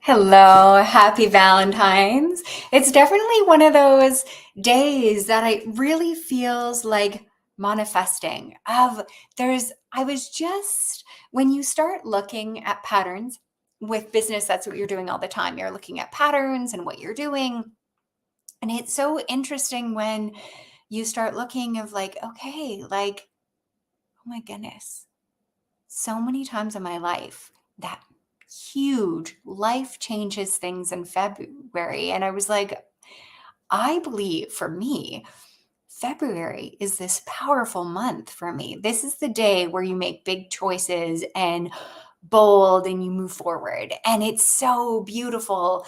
Hello, happy Valentine's. It's definitely one of those days that I really feels like manifesting of I was just when you start looking at patterns with business, that's what you're doing all the time. You're looking at patterns and what you're doing. And it's so interesting when you start looking of like, okay, like, oh my goodness, so many times in my life that huge life changes things in February. And I was like, I believe for me, February is this powerful month for me. This is the day where you make big choices and bold and you move forward. And it's so beautiful.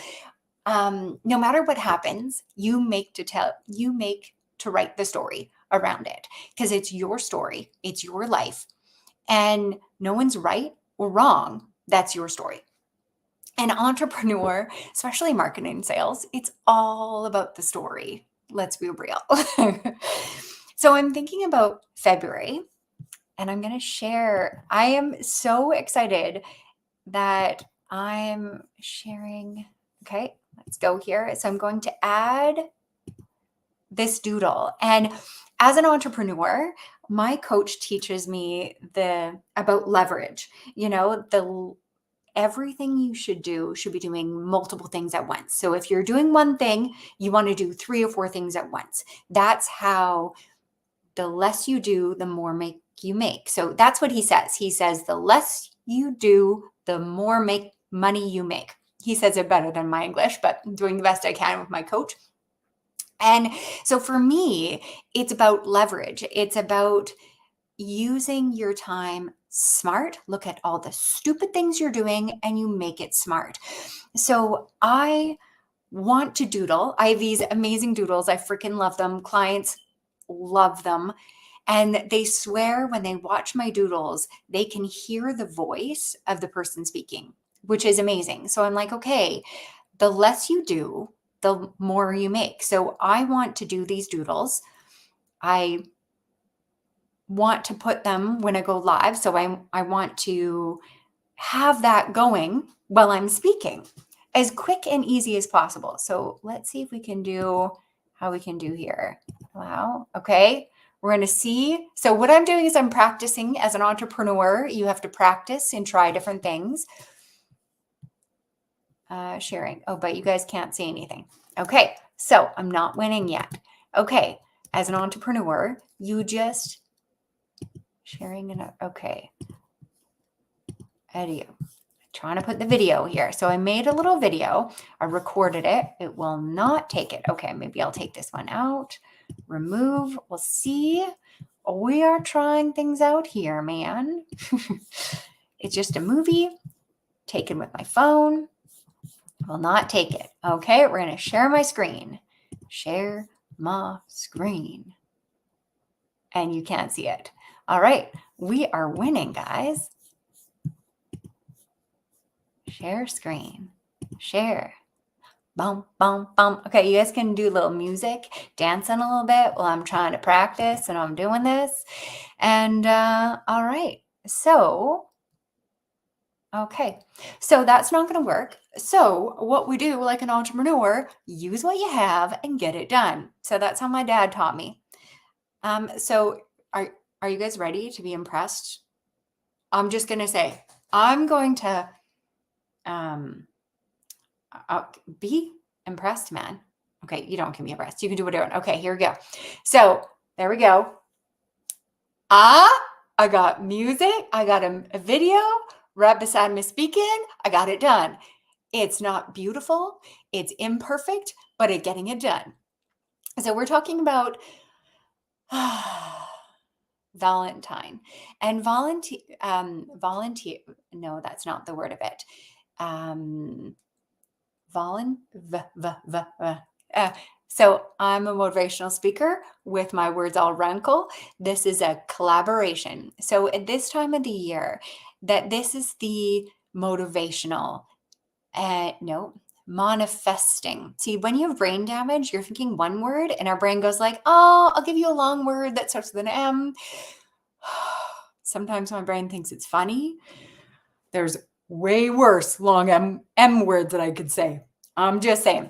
No matter what happens, you make to write the story around it because it's your story, it's your life and no one's right or wrong. That's your story. An entrepreneur, especially marketing and sales, it's all about the story. Let's be real. So I'm thinking about February and I'm going to share. I am so excited that I'm sharing. Okay, let's go here. So I'm going to add this doodle. And as an entrepreneur, my coach teaches me about leverage. The everything you should be doing multiple things at once. So if you're doing one thing, you want to do 3 or 4 things at once. That's how the less you do, the more make you make. So that's what he says. He says the less you do, the more make money you make. He says it better than my English, but I'm doing the best I can with my coach. And so for me, it's about leverage. It's about using your time smart. Look at all the stupid things you're doing and you make it smart. So I want to doodle. I have these amazing doodles. I freaking love them. Clients love them. And they swear when they watch my doodles, they can hear the voice of the person speaking, which is amazing. So I'm like, okay, the less you do, the more you make. So I want to do these doodles. I want to put them when I go live. So I want to have that going while I'm speaking as quick and easy as possible. So let's see if we can do how we can do here. Wow. Okay. We're going to see. So what I'm doing is I'm practicing as an entrepreneur. You have to practice and try different things. Sharing. Oh, but you guys can't see anything. Okay. So I'm not winning yet. Okay. As an entrepreneur, you just sharing it. Okay. Video. Trying to put the video here. So I made a little video. I recorded it. It will not take it. Okay, maybe I'll take this one out. Remove. We'll see. We are trying things out here, man. It's just a movie taken with my phone. Will not take it. Okay, we're going to share my screen. Share my screen. And you can't see it. All right, we are winning, guys. Share screen. Share. Bum, bum, bum. Okay, you guys can do a little music, dancing a little bit while I'm trying to practice and I'm doing this. And all right. So, okay. So that's not going to work. So what we do like an entrepreneur, use what you have and get it done. So that's how my dad taught me. So are you guys ready to be impressed? I'm just going to say, I'm going to be impressed, man. Okay, you don't can be impressed. You can do whatever. Okay, here we go. So there we go. I got music. I got a video right beside me speaking. I got it done. It's not beautiful. It's imperfect, but it's getting it done. So we're talking about Valentine and volunteer. No, that's not the word of it. So I'm a motivational speaker with my words all wrinkle. This is a collaboration. So at this time of the year, that this is the motivational, no, manifesting. See, when you have brain damage, you're thinking one word and our brain goes like, oh, I'll give you a long word that starts with an M. Sometimes my brain thinks it's funny. There's way worse long M words that I could say. I'm just saying.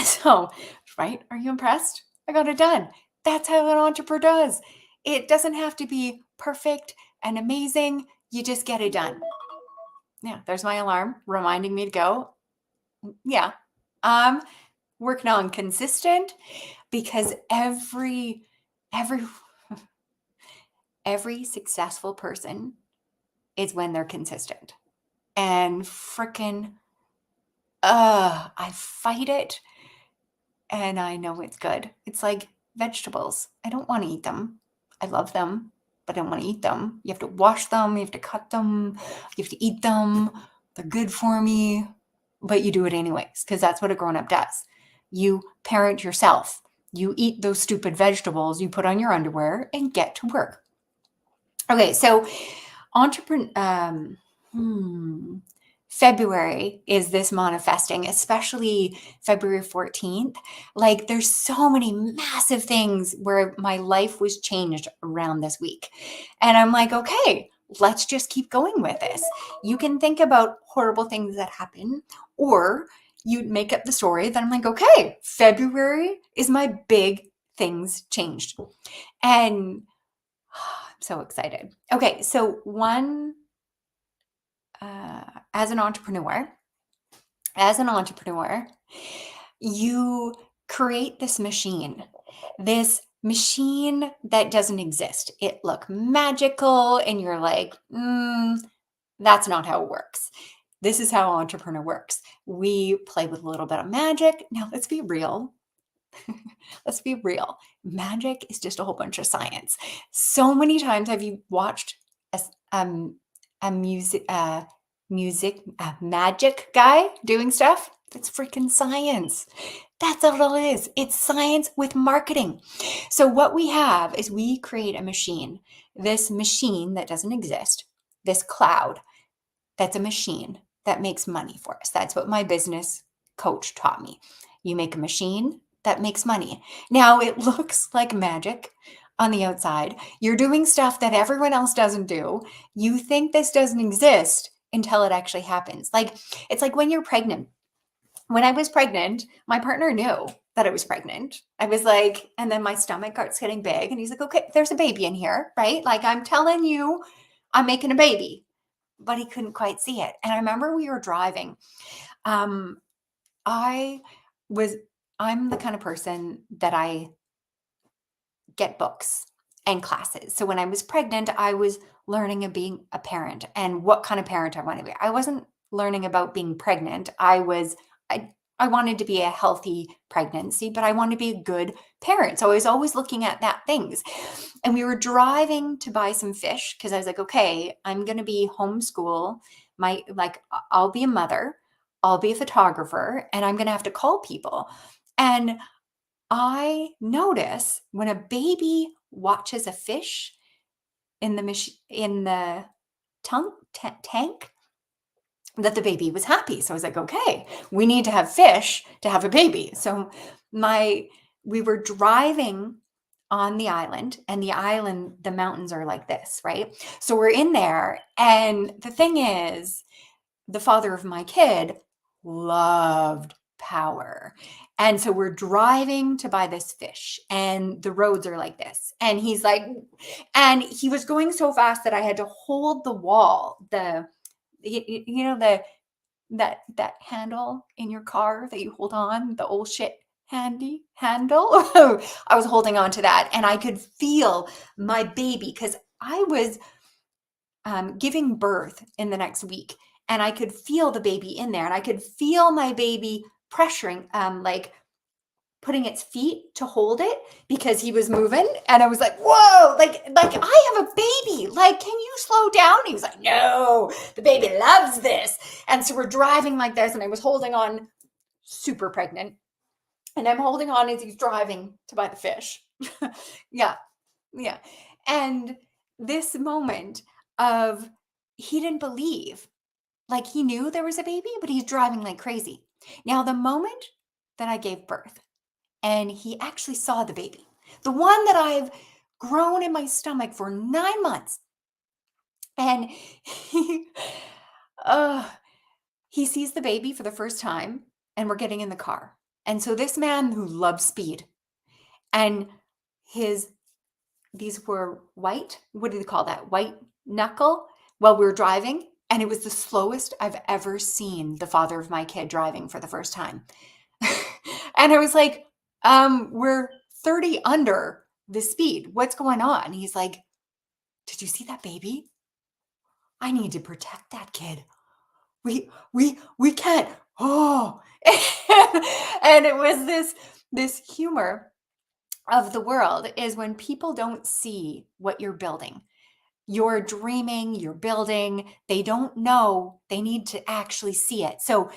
So, right? Are you impressed? I got it done. That's how an entrepreneur does. It doesn't have to be perfect and amazing. You just get it done. Yeah, there's my alarm reminding me to go. Yeah. I'm working on consistent because every every successful person is when they're consistent. And frickin' I fight it and I know it's good. It's like vegetables. I don't want to eat them. I love them, but I don't want to eat them. You have to wash them, you have to cut them, you have to eat them. They're good for me, but you do it anyways because that's what a grown up does. You parent yourself. You eat those stupid vegetables, you put on your underwear and get to work. Okay, so entrepreneur February is this manifesting, especially February 14th. Like there's so many massive things where my life was changed around this week. And I'm like, okay, let's just keep going with this. You can think about horrible things that happen, or you make up the story that I'm like, okay, February is my big things changed. And I'm so excited. Okay, so as an entrepreneur, you create this machine that doesn't exist. It look magical, and you're like, that's not how it works. This is how entrepreneur works. We play with a little bit of magic. Now, let's be real. Let's be real. Magic is just a whole bunch of science. So many times have you watched a, a magic guy doing stuff? That's freaking science. That's all it is. It's science with marketing. So what we have is we create a machine, this machine that doesn't exist, this cloud that's a machine that makes money for us. That's what my business coach taught me. You make a machine that makes money. Now it looks like magic on the outside. You're doing stuff that everyone else doesn't do. You think this doesn't exist until it actually happens. Like it's like when you're pregnant. When I was pregnant, my partner knew that I was pregnant. I was like, and then my stomach starts getting big, and he's like, okay, there's a baby in here, right? Like I'm telling you, I'm making a baby, but he couldn't quite see it. And I remember we were driving. Um, I was, I'm the kind of person that I get books and classes. So when I was pregnant, I was learning of being a parent and what kind of parent I want to be. I wasn't learning about being pregnant. I wanted to be a healthy pregnancy, but I wanted to be a good parent. So I was always looking at that things. And we were driving to buy some fish because I was like, okay, I'm going to be homeschool. I'll be a mother, I'll be a photographer, and I'm going to have to call people. And I notice when a baby watches a fish in the tank that the baby was happy. So I was like, okay, we need to have fish to have a baby. So we were driving on the island, and the mountains are like this, right? So we're in there, and the thing is, the father of my kid loved power. And so we're driving to buy this fish, and the roads are like this. And he's like, and he was going so fast that I had to hold the wall, that handle in your car that you hold on, the old shit handy handle. I was holding on to that, and I could feel my baby because I was giving birth in the next week, and I could feel the baby in there, and I could feel my baby pressuring, like putting its feet to hold it because he was moving, and I was like, whoa, like I have a baby, like, can you slow down? He was like, no, the baby loves this. And so we're driving like this, and I was holding on, super pregnant, and I'm holding on as he's driving to buy the fish. Yeah. Yeah. And this moment of, he didn't believe, like he knew there was a baby, but he's driving like crazy. Now, the moment that I gave birth and he actually saw the baby, the one that I've grown in my stomach for 9 months, and he, Uh, he sees the baby for the first time, and we're getting in the car. And so this man who loves speed, and his these were white, what do they call that? White knuckle while we were driving. And it was the slowest I've ever seen the father of my kid driving for the first time. And I was like, we're 30 under the speed. What's going on? He's like, did you see that baby? I need to protect that kid. We can't. Oh, and it was this humor of the world is when people don't see what you're building. You're dreaming, you're building, they don't know, they need to actually see it. So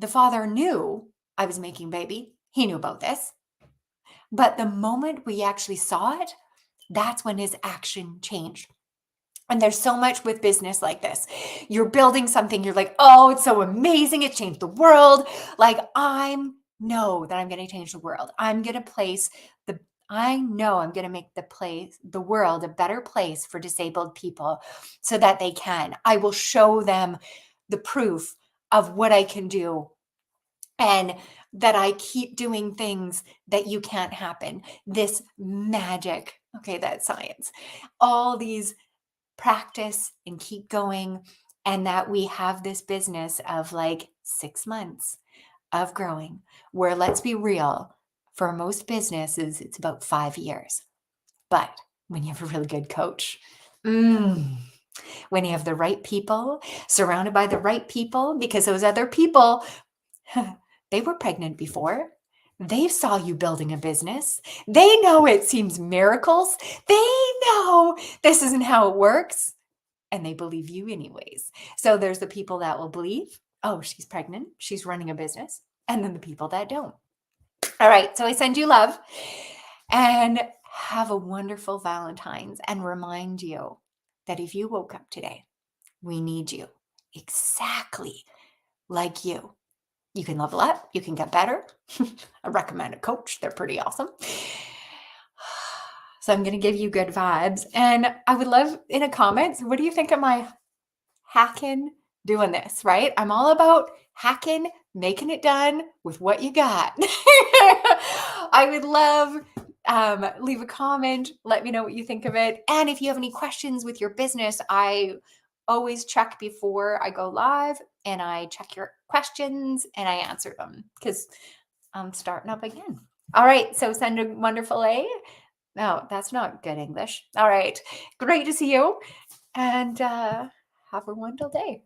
the father knew I was making baby. He knew about this. But the moment we actually saw it, that's when his action changed. And there's so much with business like this. You're building something, you're like, oh, it's so amazing. It changed the world. Like, I know that I'm going to change the world. I know I'm going to make the world a better place for disabled people so that they can. I will show them the proof of what I can do and that I keep doing things that you can't happen. This magic. Okay, that's science. All these practice and keep going, and that we have this business of like 6 months of growing, where let's be real, for most businesses it's about 5 years. But when you have a really good coach, when you have the right people, surrounded by the right people, because those other people, they were pregnant before. They saw you building a business. They know it seems miracles. They know this isn't how it works. And they believe you anyways. So there's the people that will believe, oh, she's pregnant, she's running a business. And then the people that don't. All right. So I send you love and have a wonderful Valentine's, and remind you that if you woke up today, we need you exactly like you. You can level up, you can get better. I recommend a coach, they're pretty awesome. So I'm going to give you good vibes. And I would love in the comments, what do you think of my hacking doing this, right? I'm all about hacking, making it done with what you got. I would love, leave a comment, let me know what you think of it. And if you have any questions with your business, I always check before I go live, and I check your questions and I answer them because I'm starting up again. All right. So send a wonderful A. No, that's not good English. All right. Great to see you. And have a wonderful day.